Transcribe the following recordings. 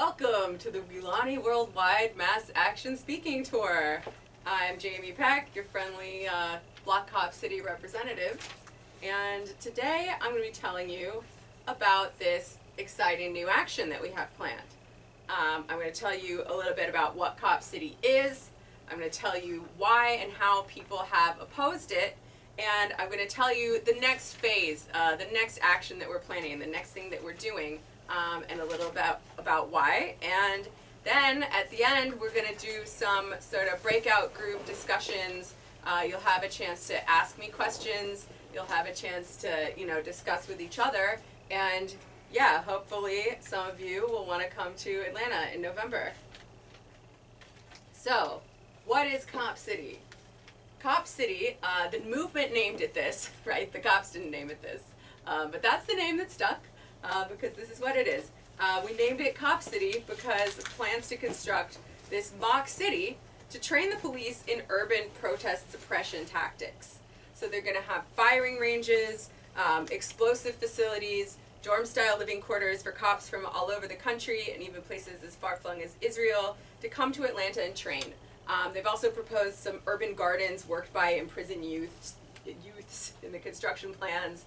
Welcome to the Weelaunee Worldwide Mass Action Speaking Tour. I'm Jamie Peck, your friendly Block Cop City representative, and today I'm going to be telling you about this exciting new action that we have planned. I'm going to tell you a little bit about what Cop City is. I'm going to tell you why and how people have opposed it, and I'm going to tell you the next phase, the next action that we're planning, the next thing that we're doing, and a little about why. And then at the end, we're going to do some sort of breakout group discussions. You'll have a chance to ask me questions. You'll have a chance to, discuss with each other. And yeah, hopefully some of you will want to come to Atlanta in November. So, what is Cop City? Cop City, the movement named it this, right? The cops didn't name it this. But that's the name that stuck. Because this is what it is. We named it Cop City because plans to construct this mock city to train the police in urban protest suppression tactics. So they're going to have firing ranges, explosive facilities, dorm-style living quarters for cops from all over the country and even places as far-flung as Israel to come to Atlanta and train. They've also proposed some urban gardens worked by imprisoned youths in the construction plans.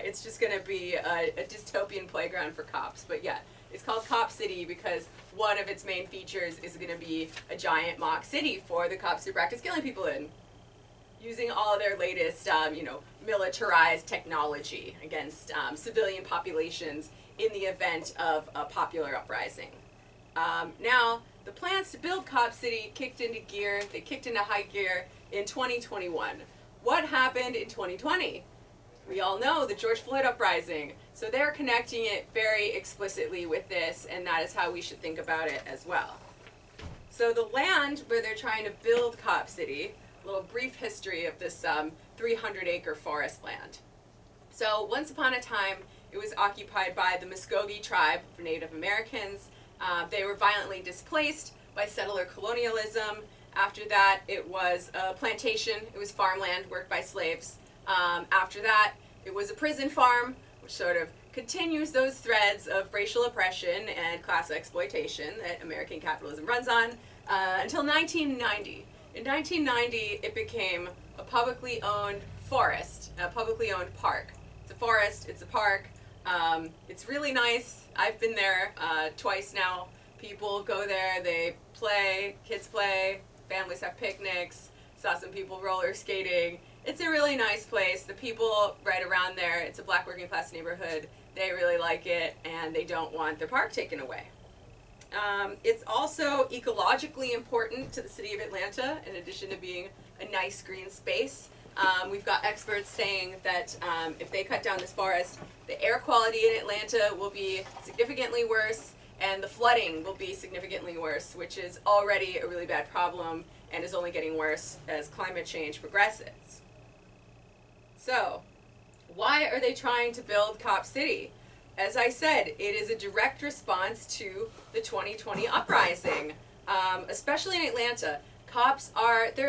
It's just going to be a dystopian playground for cops. But yeah, it's called Cop City because one of its main features is going to be a giant mock city for the cops to practice killing people in, using all their latest, militarized technology against civilian populations in the event of a popular uprising. Now, the plans to build Cop City kicked into gear. They kicked into high gear in 2021. What happened in 2020? We all know the George Floyd uprising, so they're connecting it very explicitly with this, and that is how we should think about it as well. So the land where they're trying to build Cop City, a little brief history of this 300-acre forest land. So once upon a time, it was occupied by the Muskogee tribe of Native Americans. They were violently displaced by settler colonialism. After that, it was a plantation. It was farmland worked by slaves. After that, it was a prison farm, which sort of continues those threads of racial oppression and class exploitation that American capitalism runs on, until 1990. In 1990, it became a publicly owned forest, a publicly owned park. It's a forest, it's a park, it's really nice. I've been there twice now. People go there, they play, kids play, families have picnics, saw some people roller skating. It's a really nice place. The people right around there, it's a black working class neighborhood. They really like it and they don't want their park taken away. It's also ecologically important to the city of Atlanta in addition to being a nice green space. We've got experts saying that if they cut down this forest, the air quality in Atlanta will be significantly worse and the flooding will be significantly worse, which is already a really bad problem and is only getting worse as climate change progresses. So, why are they trying to build Cop City? As I said, it is a direct response to the 2020 uprising, especially in Atlanta. Cops they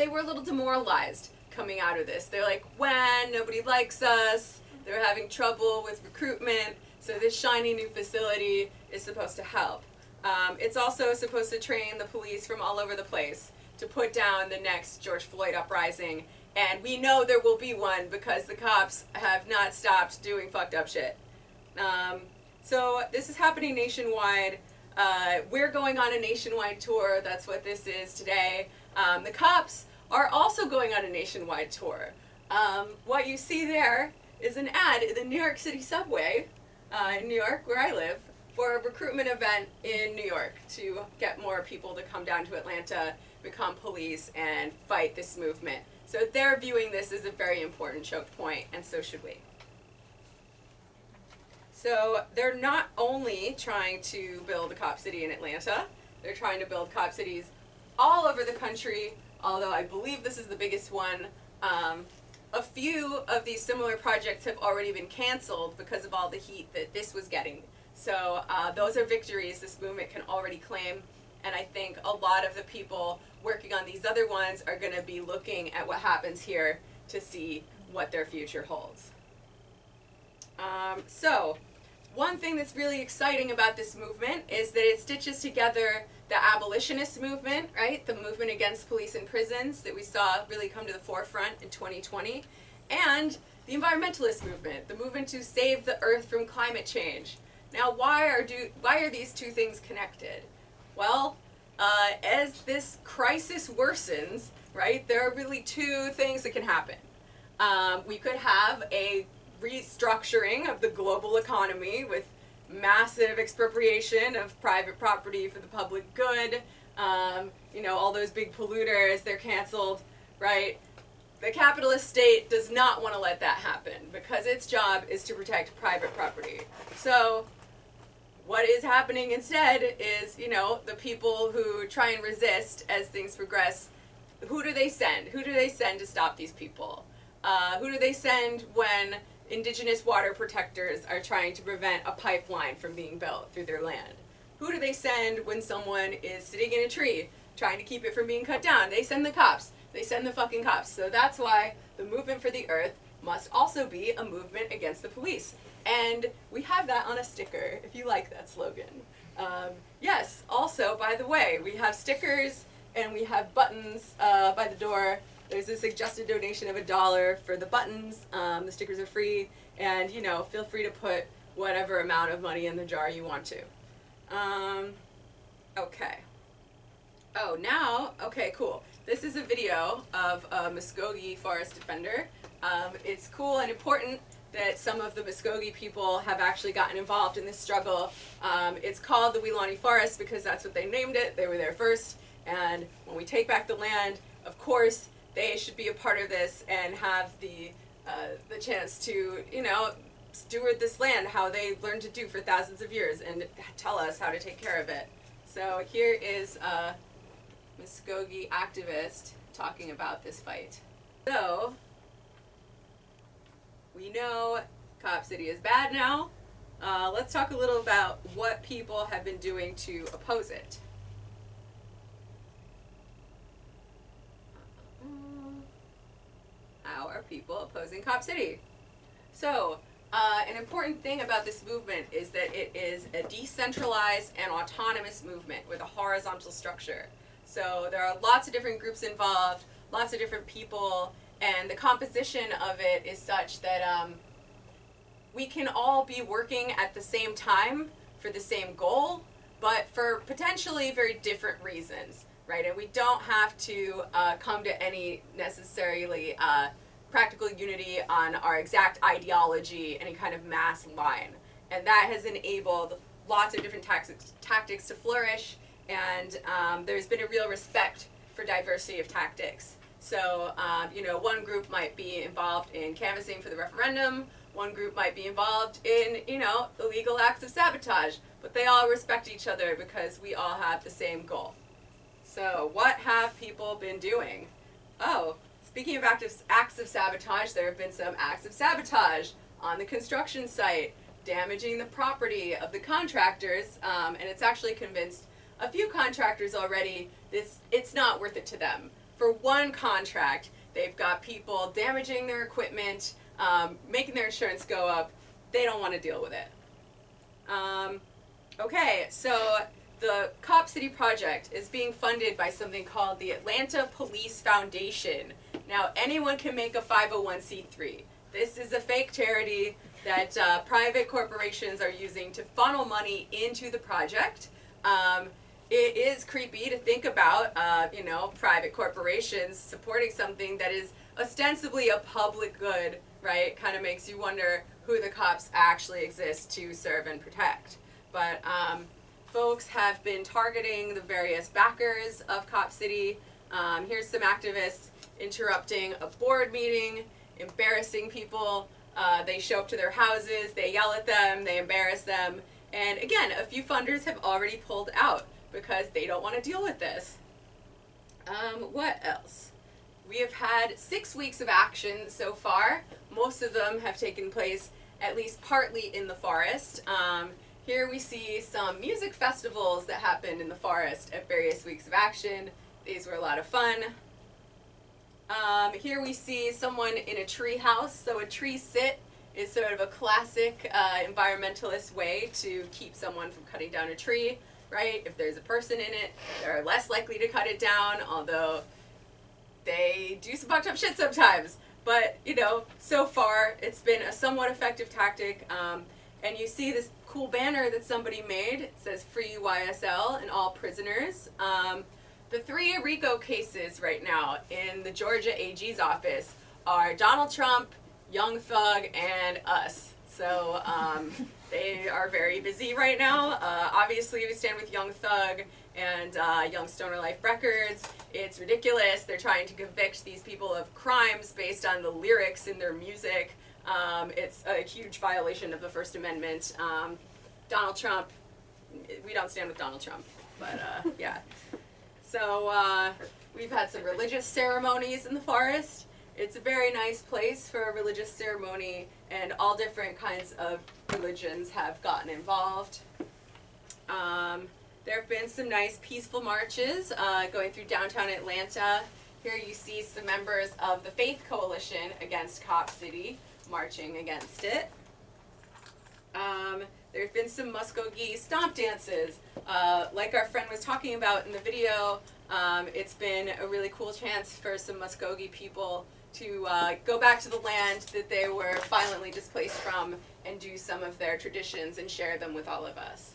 were a little demoralized coming out of this. They're like, when nobody likes us, they're having trouble with recruitment, so this shiny new facility is supposed to help. It's also supposed to train the police from all over the place to put down the next George Floyd uprising. And we know there will be one because the cops have not stopped doing fucked up shit. So this is happening nationwide. We're going on a nationwide tour. That's what this is today. The cops are also going on a nationwide tour. What you see there is an ad in the New York City subway, in New York, where I live, for a recruitment event in New York to get more people to come down to Atlanta, become police, and fight this movement. So they're viewing this as a very important choke point, and so should we. So they're not only trying to build a cop city in Atlanta, they're trying to build cop cities all over the country, although I believe this is the biggest one. A few of these similar projects have already been canceled because of all the heat that this was getting. So those are victories this movement can already claim, and I think a lot of the people working on these other ones are going to be looking at what happens here to see what their future holds. So one thing that's really exciting about this movement is that it stitches together the abolitionist movement, right? The movement against police and prisons that we saw really come to the forefront in 2020, and the environmentalist movement, the movement to save the earth from climate change. Now, why are these two things connected? Well, as this crisis worsens, right, there are really two things that can happen. We could have a restructuring of the global economy with massive expropriation of private property for the public good. You know, all those big polluters, they're canceled, right? The capitalist state does not want to let that happen because its job is to protect private property. So what is happening instead is, you know, the people who try and resist as things progress, who do they send? Who do they send to stop these people? Who do they send when indigenous water protectors are trying to prevent a pipeline from being built through their land? Who do they send when someone is sitting in a tree trying to keep it from being cut down? They send the cops. They send the fucking cops. So that's why the movement for the earth must also be a movement against the police. And we have that on a sticker, if you like that slogan. Yes, also, by the way, we have stickers and we have buttons by the door. There's a suggested donation of $1 for the buttons. The stickers are free, and, you know, feel free to put whatever amount of money in the jar you want to. Okay. Oh, now, okay, cool. This is a video of a Muskogee forest defender. It's cool and important that some of the Muskogee people have actually gotten involved in this struggle. It's called the Weelaunee Forest because that's what they named it. They were there first, and when we take back the land, of course, they should be a part of this and have the chance to, you know, steward this land how they learned to do for thousands of years and tell us how to take care of it. So here is a Muskogee activist talking about this fight. So, we know Cop City is bad now. Let's talk a little about what people have been doing to oppose it. How are people opposing Cop City? So, an important thing about this movement is that it is a decentralized and autonomous movement with a horizontal structure. So there are lots of different groups involved, lots of different people, and the composition of it is such that we can all be working at the same time for the same goal, but for potentially very different reasons, right? And we don't have to come to any necessarily practical unity on our exact ideology, any kind of mass line. And that has enabled lots of different tactics to flourish, and there's been a real respect for diversity of tactics. So, you know, one group might be involved in canvassing for the referendum, one group might be involved in, you know, illegal acts of sabotage, but they all respect each other because we all have the same goal. So, what have people been doing? Oh, speaking of acts of sabotage, there have been some acts of sabotage on the construction site, damaging the property of the contractors, and it's actually convinced a few contractors already it's not worth it to them. For one contract, they've got people damaging their equipment, making their insurance go up. They don't want to deal with it. Okay, so the Cop City project is being funded by something called the Atlanta Police Foundation. Now, anyone can make a 501c3. This is a fake charity that private corporations are using to funnel money into the project. It is creepy to think about, you know, private corporations supporting something that is ostensibly a public good, right? Kind of makes you wonder who the cops actually exist to serve and protect. But folks have been targeting the various backers of Cop City. Here's some activists interrupting a board meeting, embarrassing people. They show up to their houses, they yell at them, they embarrass them. And again, a few funders have already pulled out because they don't want to deal with this. What else? We have had 6 weeks of action so far. Most of them have taken place at least partly in the forest. Here we see some music festivals that happened in the forest at various weeks of action. These were a lot of fun. Here we see someone in a tree house. So a tree sit is sort of a classic environmentalist way to keep someone from cutting down a tree, right? If there's a person in it, they're less likely to cut it down, although they do some fucked up shit sometimes. But, you know, so far it's been a somewhat effective tactic. And you see this cool banner that somebody made. It says Free YSL and all prisoners. The 3 RICO cases right now in the Georgia AG's office are Donald Trump, Young Thug, and us. So they are very busy right now. Obviously, we stand with Young Thug and Young Stoner Life Records. It's ridiculous. They're trying to convict these people of crimes based on the lyrics in their music. It's a huge violation of the First Amendment. Donald Trump, we don't stand with Donald Trump, but yeah. So we've had some religious ceremonies in the forest. It's a very nice place for a religious ceremony, and all different kinds of religions have gotten involved. There have been some nice peaceful marches going through downtown Atlanta. Here you see some members of the Faith Coalition against Cop City marching against it. There have been some Muskogee stomp dances. Like our friend was talking about in the video, it's been a really cool chance for some Muskogee people to go back to the land that they were violently displaced from and do some of their traditions and share them with all of us.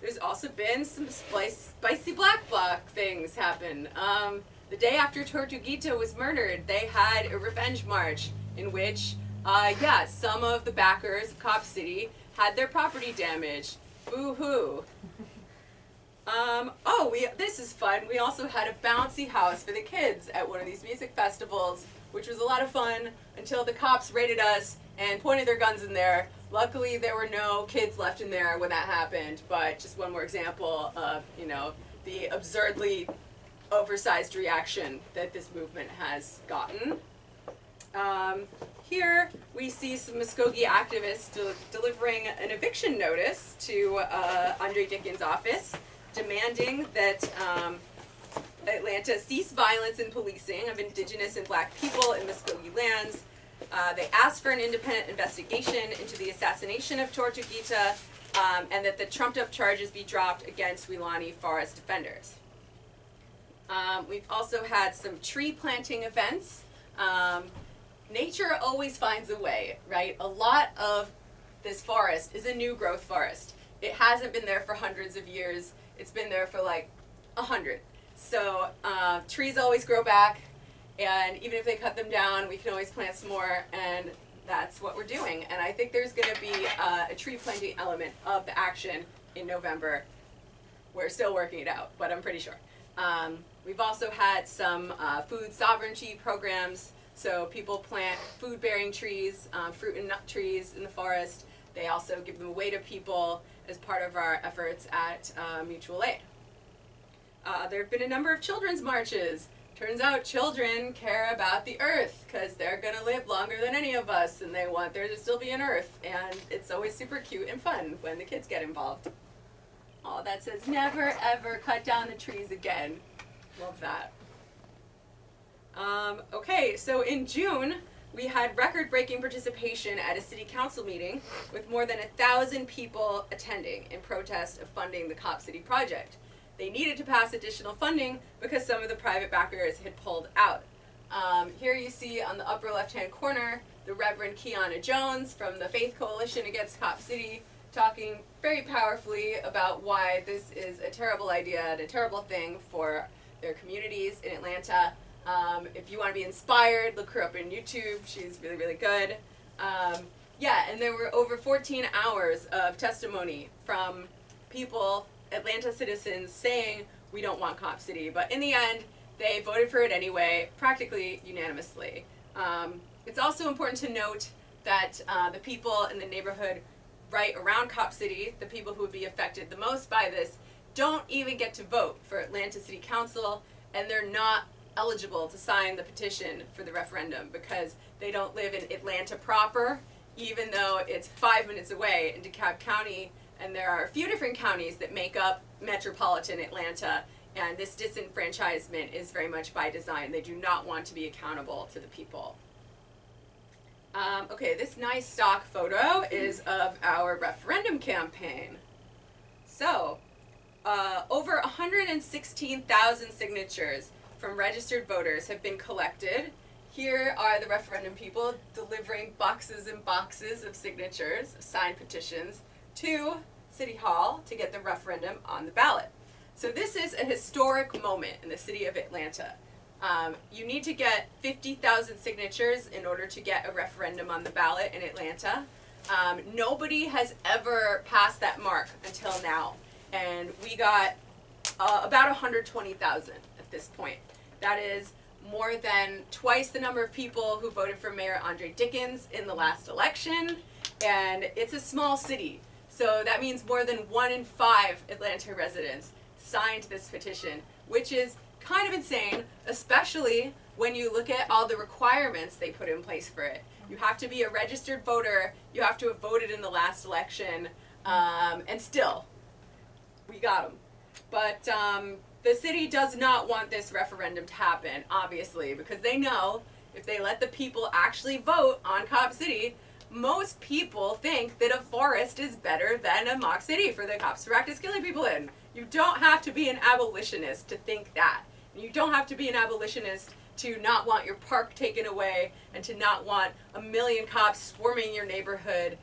There's also been some spicy black bloc things happen. The day after Tortuguita was murdered, they had a revenge march in which, yeah, some of the backers of Cop City had their property damaged. Boo-hoo. This is fun. We also had a bouncy house for the kids at one of these music festivals, which was a lot of fun until the cops raided us and pointed their guns in there. Luckily, there were no kids left in there when that happened, but just one more example of, you know, the absurdly oversized reaction that this movement has gotten. Here we see some Muskogee activists delivering an eviction notice to Andre Dickens' office, demanding that Atlanta cease violence and policing of Indigenous and Black people in Muskogee lands. They asked for an independent investigation into the assassination of Tortuguita, and that the trumped-up charges be dropped against Weelaunee forest defenders. We've also had some tree planting events. Nature always finds a way, right? A lot of this forest is a new growth forest. It hasn't been there for hundreds of years. It's been there for like 100. So trees always grow back, and even if they cut them down, we can always plant some more, and that's what we're doing. And I think there's going to be a tree planting element of the action in November. We're still working it out, but I'm pretty sure. We've also had some food sovereignty programs. So people plant food-bearing trees, fruit and nut trees in the forest. They also give them away to people as part of our efforts at Mutual Aid. There have been a number of children's marches. Turns out children care about the earth because they're going to live longer than any of us, and they want there to still be an earth. And it's always super cute and fun when the kids get involved. Oh, that says never ever cut down the trees again. Love that. Okay, so in June, we had record-breaking participation at a city council meeting with more than 1,000 people attending in protest of funding the Cop City project. They needed to pass additional funding because some of the private backers had pulled out. Here you see on the upper left-hand corner the Reverend Kiana Jones from the Faith Coalition Against Cop City talking very powerfully about why this is a terrible idea and a terrible thing for their communities in Atlanta. If you want to be inspired, look her up on YouTube. She's really, really good. Yeah, and there were over 14 hours of testimony from people, Atlanta citizens, saying we don't want Cop City. But in the end, they voted for it anyway, practically unanimously. It's also important to note that the people in the neighborhood right around Cop City, the people who would be affected the most by this, don't even get to vote for Atlanta City Council, and they're not eligible to sign the petition for the referendum because they don't live in Atlanta proper, even though it's 5 minutes away in DeKalb County, and there are a few different counties that make up metropolitan Atlanta, and this disenfranchisement is very much by design. They do not want to be accountable to the people. Okay, this nice stock photo is of our referendum campaign. So, over 116,000 signatures from registered voters have been collected. Here are the referendum people delivering boxes and boxes of signatures, signed petitions, to City Hall to get the referendum on the ballot. So this is a historic moment in the city of Atlanta. You need to get 50,000 signatures in order to get a referendum on the ballot in Atlanta. Nobody has ever passed that mark until now. And we got about 120,000 at this point. That is more than twice the number of people who voted for Mayor Andre Dickens in the last election. And it's a small city. So that means more than 1 in 5 Atlanta residents signed this petition, which is kind of insane, especially when you look at all the requirements they put in place for it. You have to be a registered voter, you have to have voted in the last election, and still, we got them. But the city does not want this referendum to happen, obviously, because they know if they let the people actually vote on Cop City, most people think that a forest is better than a mock city for the cops to practice killing people in. You don't have to be an abolitionist to think that. You don't have to be an abolitionist to not want your park taken away and to not want a million cops swarming your neighborhood,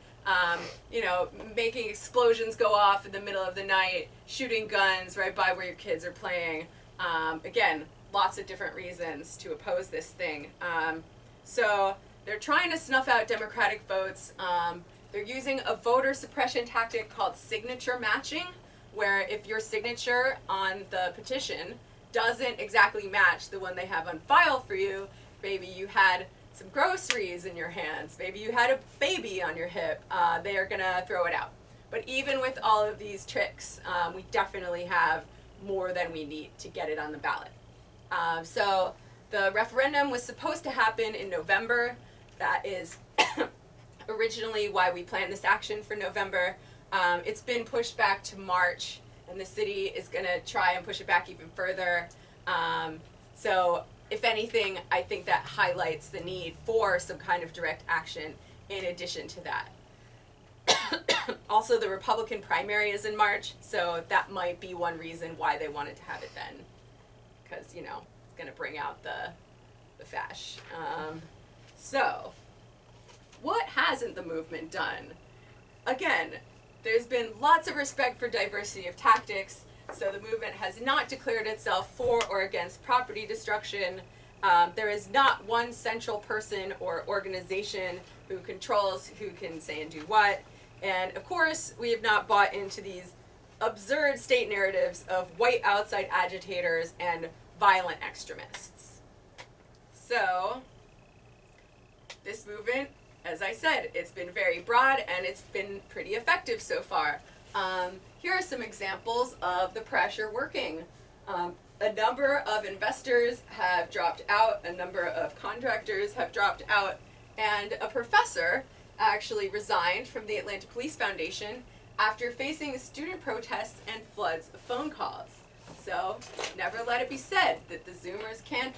you know, making explosions go off in the middle of the night, shooting guns right by where your kids are playing. Again, lots of different reasons to oppose this thing. So they're trying to snuff out Democratic votes. They're using a voter suppression tactic called signature matching, where if your signature on the petition doesn't exactly match the one they have on file for you, maybe you had some groceries in your hands, maybe you had a baby on your hip, they are going to throw it out. But even with all of these tricks, we definitely have more than we need to get it on the ballot. So the referendum was supposed to happen in November. That is originally why we planned this action for November. It's been pushed back to March, and the city is going to try and push it back even further. So if anything, I think that highlights the need for some kind of direct action in addition to that. Also, the Republican primary is in March, so that might be one reason why they wanted to have it then. Because, you know, it's going to bring out the fash. So, what hasn't the movement done? Again, there's been lots of respect for diversity of tactics, so the movement has not declared itself for or against property destruction. There is not one central person or organization who controls who can say and do what. And of course, we have not bought into these absurd state narratives of white outside agitators and violent extremists. So, this movement, as I said, it's been very broad and it's been pretty effective so far. Here are some examples of the pressure working. A number of investors have dropped out, a number of contractors have dropped out, and a professor actually resigned from the Atlanta Police Foundation after facing student protests and floods of phone calls. So never let it be said that the Zoomers can't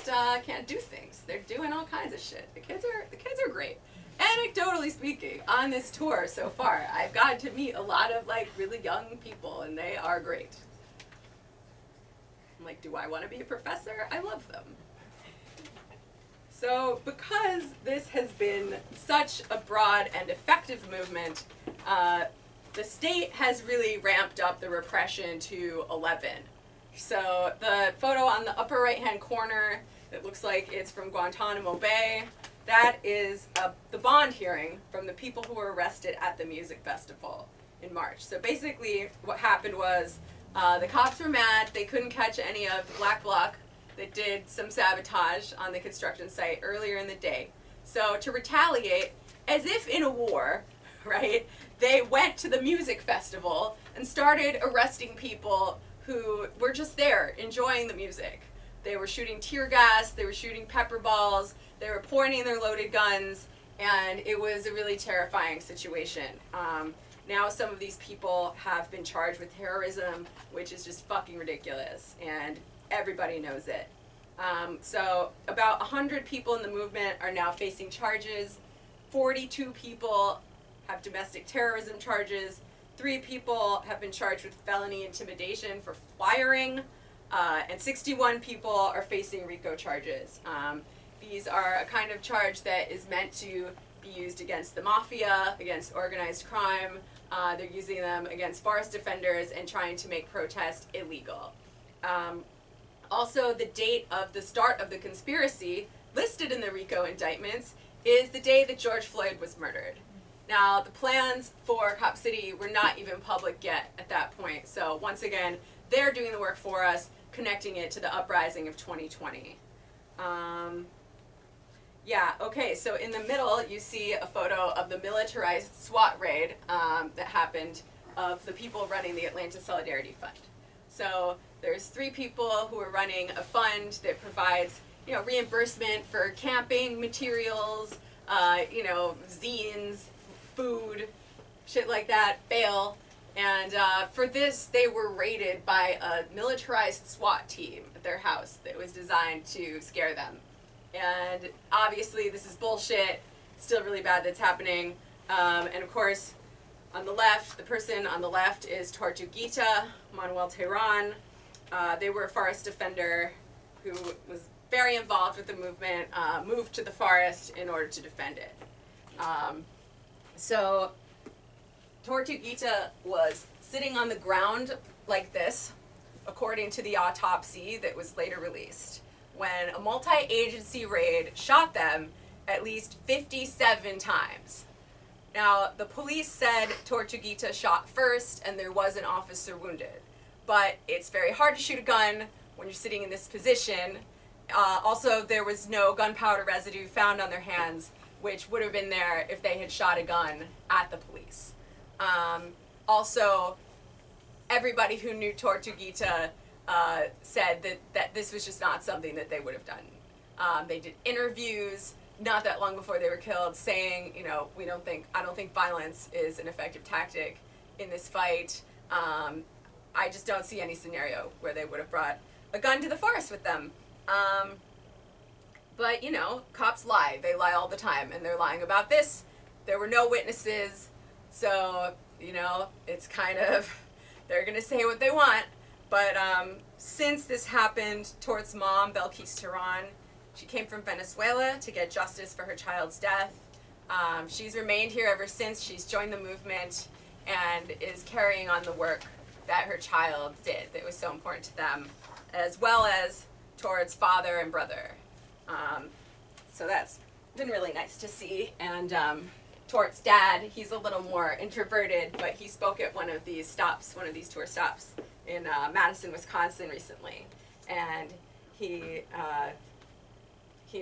do things. They're doing all kinds of shit. The kids are great. Anecdotally speaking, on this tour so far, I've gotten to meet a lot of like really young people, and they are great. I'm like, do I want to be a professor? I love them. So because this has been such a broad and effective movement, the state has really ramped up the repression to 11. So the photo on the upper right-hand corner, it looks like it's from Guantanamo Bay. That is the bond hearing from the people who were arrested at the music festival in March. So basically what happened was the cops were mad. They couldn't catch any of the Black Bloc that did some sabotage on the construction site earlier in the day. So to retaliate, as if in a war, right, they went to the music festival and started arresting people who were just there enjoying the music. They were shooting tear gas, they were shooting pepper balls, they were pointing their loaded guns, and it was a really terrifying situation. Now some of these people have been charged with terrorism, which is just fucking ridiculous, and everybody knows it. So about 100 people in the movement are now facing charges. 42 people have domestic terrorism charges. 3 people have been charged with felony intimidation for flyering, and 61 people are facing RICO charges. These are a kind of charge that is meant to be used against the mafia, against organized crime. They're using them against forest defenders and trying to make protest illegal. Also, the date of the start of the conspiracy listed in the RICO indictments is the day that George Floyd was murdered. Now, the plans for Cop City were not even public yet at that point. So once again, they're doing the work for us, connecting it to the uprising of 2020. Yeah, okay, so in the middle you see a photo of the militarized SWAT raid that happened of the people running the Atlanta Solidarity Fund. So there's 3 people who are running a fund that provides, you know, reimbursement for camping materials, you know, zines, food, shit like that, bail. And for this, they were raided by a militarized SWAT team at their house that was designed to scare them. And obviously this is bullshit, still really bad that's happening. And of course, on the left, the person on the left is Tortuguita Manuel Tehran. They were a forest defender who was very involved with the movement, moved to the forest in order to defend it. So Tortuguita was sitting on the ground like this, according to the autopsy that was later released, when a multi-agency raid shot them at least 57 times. Now, the police said Tortuguita shot first and there was an officer wounded. But it's very hard to shoot a gun when you're sitting in this position. Also, there was no gunpowder residue found on their hands, which would have been there if they had shot a gun at the police. Also, everybody who knew Tortuguita said that this was just not something that they would have done. They did interviews not that long before they were killed saying, you know, I don't think violence is an effective tactic in this fight. I just don't see any scenario where they would have brought a gun to the forest with them. But, you know, cops lie. They lie all the time, and they're lying about this. There were no witnesses, so, you know, it's kind of, they're going to say what they want. But since this happened, Tort's mom, Belkis Tehran, she came from Venezuela to get justice for her child's death. She's remained here ever since. She's joined the movement and is carrying on the work that her child did that was so important to them, as well as Tort's father and brother. So that's been really nice to see. And Tort's dad, he's a little more introverted, but he spoke at one of these stops, one of these tour stops in Madison, Wisconsin recently. And he's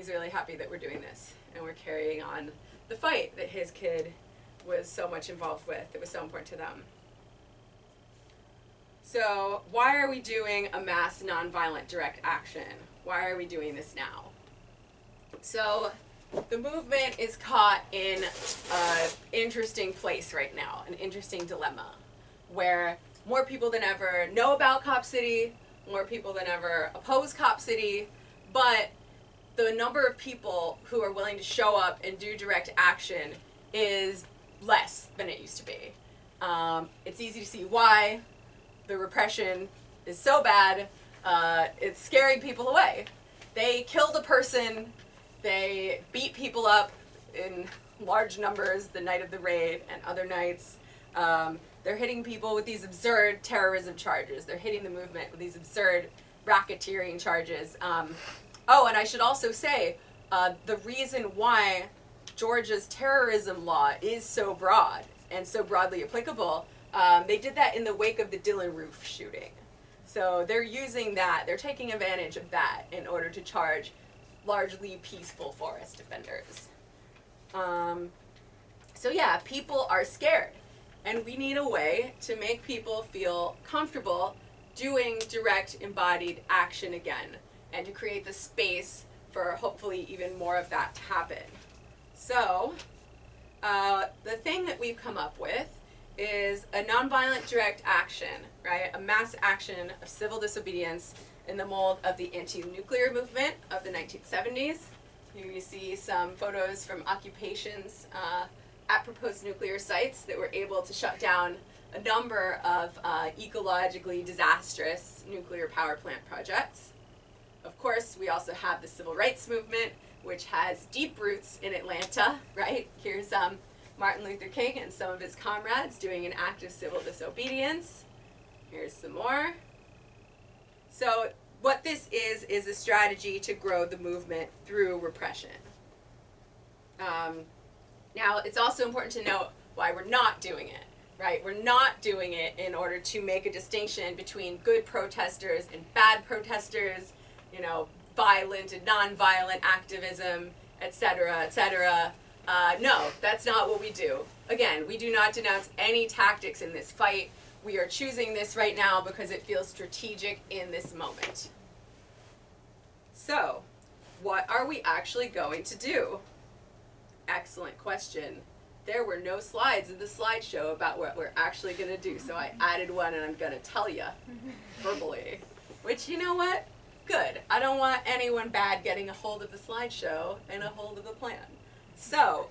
really happy that we're doing this and we're carrying on the fight that his kid was so much involved with. It was so important to them. So why are we doing a mass nonviolent direct action? Why are we doing this now? So the movement is caught in an interesting place right now, an interesting dilemma, where more people than ever know about Cop City, more people than ever oppose Cop City, but the number of people who are willing to show up and do direct action is less than it used to be. It's easy to see why. The repression is so bad, it's scaring people away. They killed a person, they beat people up in large numbers the night of the raid and other nights. They're hitting people with these absurd terrorism charges. They're hitting the movement with these absurd racketeering charges. Oh, and I should also say, the reason why Georgia's terrorism law is so broad and so broadly applicable, they did that in the wake of the Dylan Roof shooting. So they're using that, they're taking advantage of that in order to charge largely peaceful forest defenders. So yeah, people are scared. And we need a way to make people feel comfortable doing direct embodied action again, and to create the space for hopefully even more of that to happen. So the thing that we've come up with is a nonviolent direct action, right? A mass action of civil disobedience in the mold of the anti-nuclear movement of the 1970s. You see some photos from occupations at proposed nuclear sites that were able to shut down a number of ecologically disastrous nuclear power plant projects. Of course, we also have the civil rights movement, which has deep roots in Atlanta, right? Here's Martin Luther King and some of his comrades doing an act of civil disobedience. Here's some more. So what this is a strategy to grow the movement through repression. Now, it's also important to note why we're not doing it, right? We're not doing it in order to make a distinction between good protesters and bad protesters, you know, violent and non-violent activism, etc., etc. No, that's not what we do. Again, we do not denounce any tactics in this fight. We are choosing this right now because it feels strategic in this moment. So, what are we actually going to do? Excellent question. There were no slides in the slideshow about what we're actually going to do, so I added one and I'm going to tell you verbally. Which, you know what? Good. I don't want anyone bad getting a hold of the slideshow and a hold of the plan. So,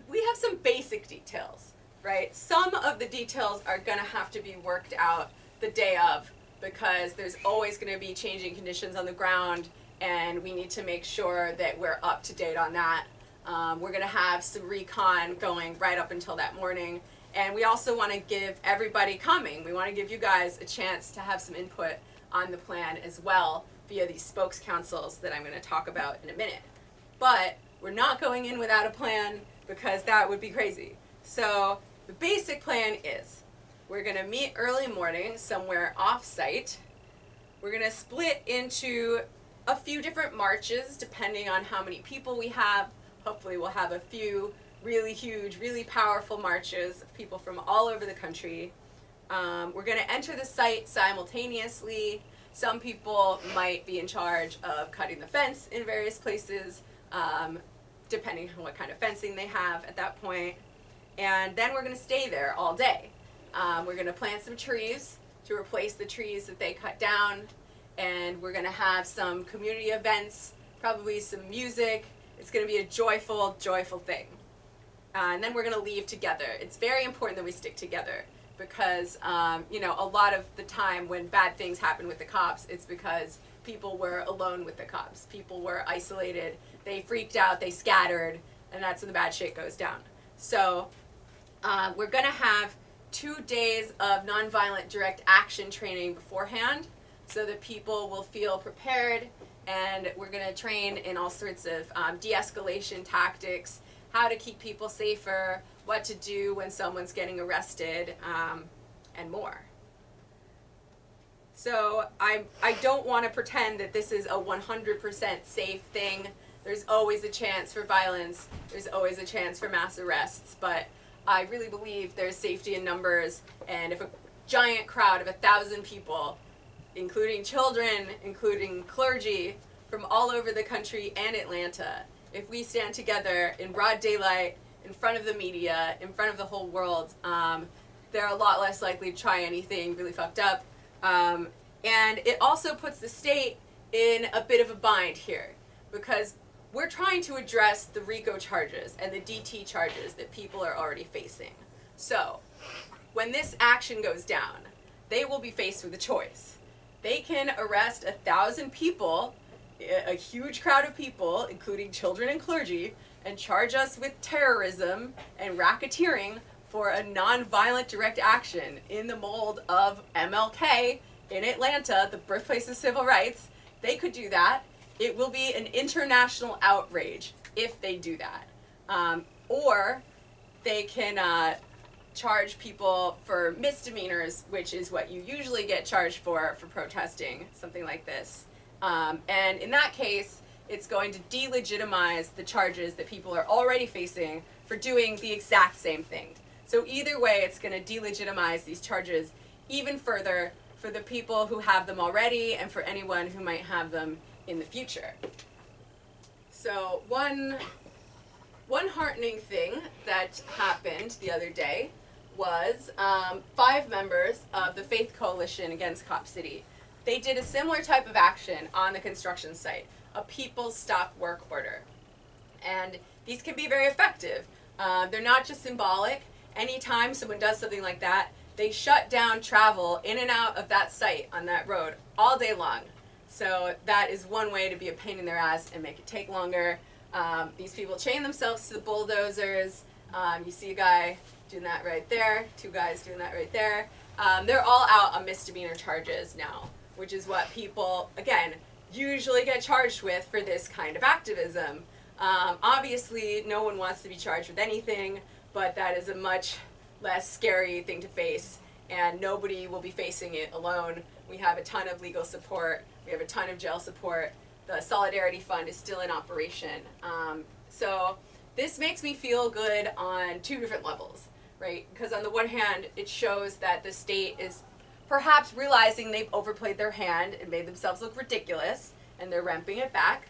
we have some basic details, right? Some of the details are going to have to be worked out the day of because there's always going to be changing conditions on the ground and we need to make sure that we're up to date on that. We're going to have some recon going right up until that morning. And we also want to give everybody coming, we want to give you guys a chance to have some input on the plan as well via these spokes councils that I'm going to talk about in a minute. But we're not going in without a plan because that would be crazy. So the basic plan is we're going to meet early morning somewhere off-site. We're going to split into a few different marches depending on how many people we have. Hopefully we'll have a few really huge, really powerful marches of people from all over the country. We're going to enter the site simultaneously. Some people might be in charge of cutting the fence in various places, depending on what kind of fencing they have at that point. And then we're going to stay there all day. We're going to plant some trees to replace the trees that they cut down. And we're going to have some community events, probably some music. It's going to be a joyful, joyful thing. And then we're going to leave together. It's very important that we stick together because, you know, a lot of the time when bad things happen with the cops, it's because people were alone with the cops. People were isolated. They freaked out. They scattered. And that's when the bad shit goes down. So we're going to have 2 days of nonviolent direct action training beforehand so that people will feel prepared. And we're going to train in all sorts of de-escalation tactics, how to keep people safer, what to do when someone's getting arrested, and more. So I don't want to pretend that this is a 100% safe thing. There's always a chance for violence. There's always a chance for mass arrests. But I really believe there's safety in numbers. And if a giant crowd of 1,000 people, including children, including clergy from all over the country and Atlanta, if we stand together in broad daylight, in front of the media, in front of the whole world, they're a lot less likely to try anything really fucked up. And it also puts the state in a bit of a bind here because we're trying to address the RICO charges and the DT charges that people are already facing. So when this action goes down, they will be faced with a choice. They can arrest 1,000 people, a huge crowd of people, including children and clergy, and charge us with terrorism and racketeering for a nonviolent direct action in the mold of MLK in Atlanta, the birthplace of civil rights. They could do that. It will be an international outrage if they do that. Or they can charge people for misdemeanors, which is what you usually get charged for protesting, something like this. And in that case, it's going to delegitimize the charges that people are already facing for doing the exact same thing. So either way, it's going to delegitimize these charges even further for the people who have them already and for anyone who might have them in the future. So one heartening thing that happened the other day was 5 members of the Faith Coalition Against Cop City. They did a similar type of action on the construction site. a people stop work order. And these can be very effective. They're not just symbolic. Anytime someone does something like that, they shut down travel in and out of that site on that road all day long. So that is one way to be a pain in their ass and make it take longer. These people chain themselves to the bulldozers. You see a guy doing that right there, two guys doing that right there. They're all out on misdemeanor charges now, which is what people, again, usually get charged with for this kind of activism. Obviously, no one wants to be charged with anything, but that is a much less scary thing to face, and nobody will be facing it alone. We have a ton of legal support. We have a ton of jail support. The Solidarity Fund is still in operation. So this makes me feel good on two different levels, right? Because on the one hand, it shows that the state is perhaps realizing they've overplayed their hand and made themselves look ridiculous, and they're ramping it back.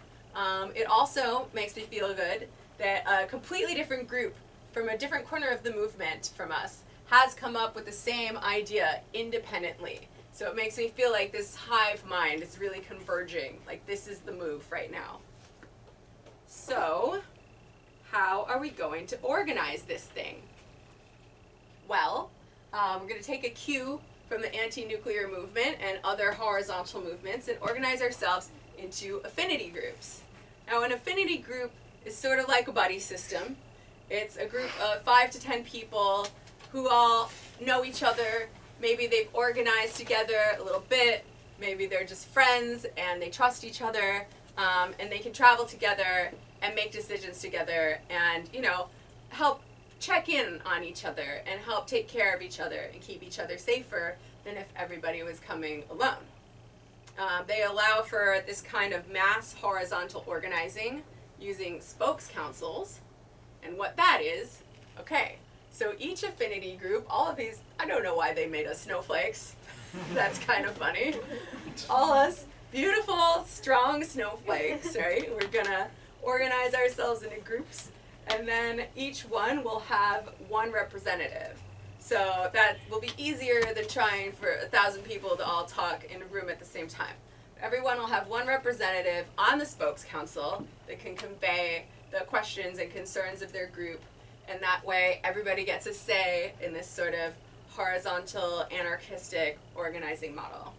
It also makes me feel good that a completely different group from a different corner of the movement from us has come up with the same idea independently. So it makes me feel like this hive mind is really converging, like this is the move right now. So, how are we going to organize this thing? Well, we're going to take a cue from the anti-nuclear movement and other horizontal movements and organize ourselves into affinity groups. Now, an affinity group is sort of like a buddy system. It's a group of 5 to 10 people who all know each other. Maybe they've organized together a little bit. Maybe they're just friends and they trust each other, and they can travel together and make decisions together and, you know, help check in on each other and help take care of each other and keep each other safer than if everybody was coming alone. They allow for this kind of mass horizontal organizing using spokes councils. And what that is, okay, so each affinity group, all of these, I don't know why they made us snowflakes. That's kind of funny. All us beautiful, strong snowflakes, right? We're gonna organize ourselves into groups, and then each one will have one representative. So that will be easier than trying for 1,000 people to all talk in a room at the same time. Everyone will have one representative on the spokes council that can convey the questions and concerns of their group, and that way everybody gets a say in this sort of horizontal anarchistic organizing model.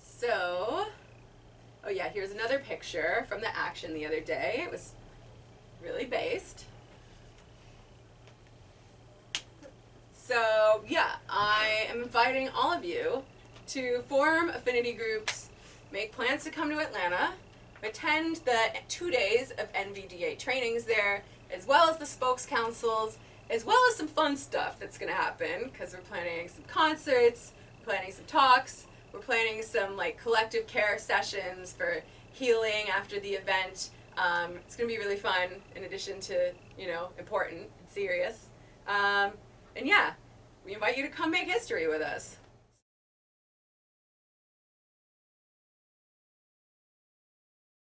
So, oh yeah, here's another picture from the action the other day. It was really based. So yeah, I am inviting all of you to form affinity groups, make plans to come to Atlanta, attend the 2 days of NVDA trainings there, as well as the spokes councils, as well as some fun stuff that's going to happen, because we're planning some concerts, planning some talks, we're planning some like collective care sessions for healing after the event. It's going to be really fun, in addition to, you know, important and serious. And yeah, we invite you to come make history with us.